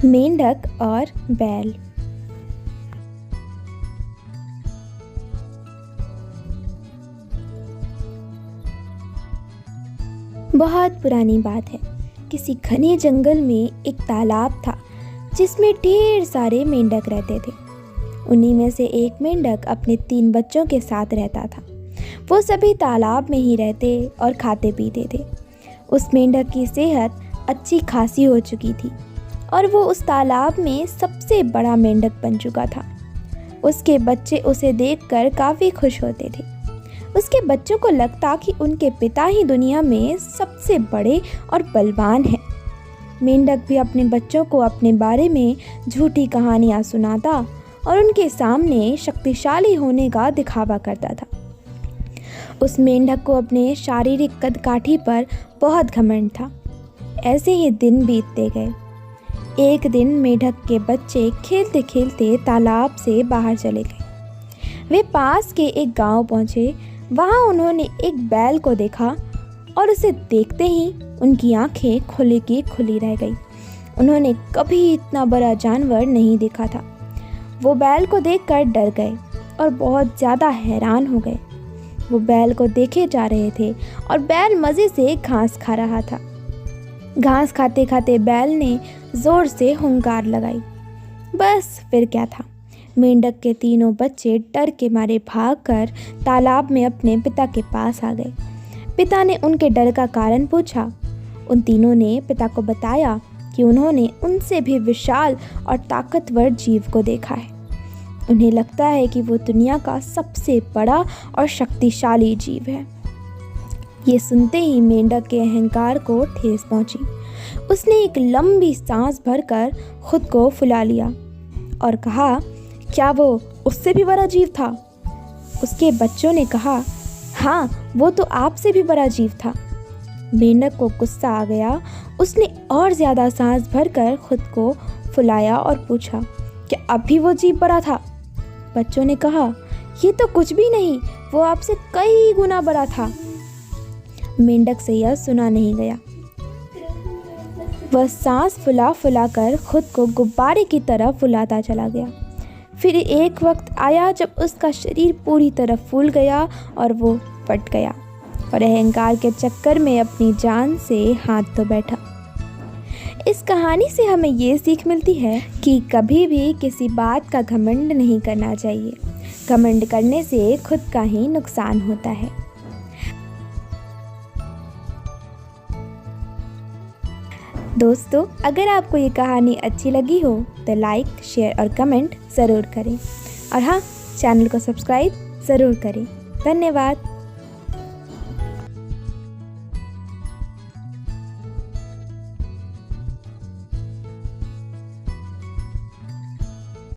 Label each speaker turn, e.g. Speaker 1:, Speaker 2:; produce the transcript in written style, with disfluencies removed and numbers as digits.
Speaker 1: मेंढक और बैल। बहुत पुरानी बात है। किसी घने जंगल में एक तालाब था जिसमें ढेर सारे मेंढक रहते थे। उन्हीं में से एक मेंढक अपने 3 बच्चों के साथ रहता था। वो सभी तालाब में ही रहते और खाते पीते थे। उस मेंढक की सेहत अच्छी खासी हो चुकी थी और वो उस तालाब में सबसे बड़ा मेंढक बन चुका था। उसके बच्चे उसे देखकर काफ़ी खुश होते थे। उसके बच्चों को लगता कि उनके पिता ही दुनिया में सबसे बड़े और बलवान हैं। मेंढक भी अपने बच्चों को अपने बारे में झूठी कहानियाँ सुनाता और उनके सामने शक्तिशाली होने का दिखावा करता था। उस मेंढक को अपने शारीरिक कदकाठी पर बहुत घमंड था। ऐसे ही दिन बीतते गए। एक दिन मेंढक के बच्चे खेलते खेलते तालाब से बाहर चले गए। वे पास के एक गांव पहुंचे। वहां उन्होंने एक बैल को देखा और उसे देखते ही उनकी आंखें खुली की खुली रह गई। उन्होंने कभी इतना बड़ा जानवर नहीं देखा था। वो बैल को देखकर डर गए और बहुत ज़्यादा हैरान हो गए। वो बैल को देखे जा रहे थे और बैल मज़े से घास खा रहा था। घास खाते खाते बैल ने ज़ोर से हुंकार लगाई। बस फिर क्या था, मेंढक के तीनों बच्चे डर के मारे भागकर तालाब में अपने पिता के पास आ गए। पिता ने उनके डर का कारण पूछा। उन तीनों ने पिता को बताया कि उन्होंने उनसे भी विशाल और ताकतवर जीव को देखा है। उन्हें लगता है कि वो दुनिया का सबसे बड़ा और शक्तिशाली जीव है। ये सुनते ही मेंढक के अहंकार को ठेस पहुंची। उसने एक लंबी सांस भरकर खुद को फुला लिया और कहा, क्या वो उससे भी बड़ा जीव था? उसके बच्चों ने कहा, हाँ, वो तो आपसे भी बड़ा जीव था। मेंढक को गुस्सा आ गया। उसने और ज़्यादा सांस भरकर खुद को फुलाया और पूछा, क्या अब भी वो जीव बड़ा था? बच्चों ने कहा, ये तो कुछ भी नहीं, वो आपसे कई गुना बड़ा था। मेंढक से यह सुना नहीं गया। वह सांस फुला फुला कर खुद को गुब्बारे की तरह फुलाता चला गया। फिर एक वक्त आया जब उसका शरीर पूरी तरह फूल गया और वो फट गया और अहंकार के चक्कर में अपनी जान से हाथ धो बैठा। इस कहानी से हमें ये सीख मिलती है कि कभी भी किसी बात का घमंड नहीं करना चाहिए। घमंड करने से खुद का ही नुकसान होता है। दोस्तों, अगर आपको ये कहानी अच्छी लगी हो तो लाइक, शेयर और कमेंट ज़रूर करें और हाँ, चैनल को सब्सक्राइब ज़रूर करें। धन्यवाद।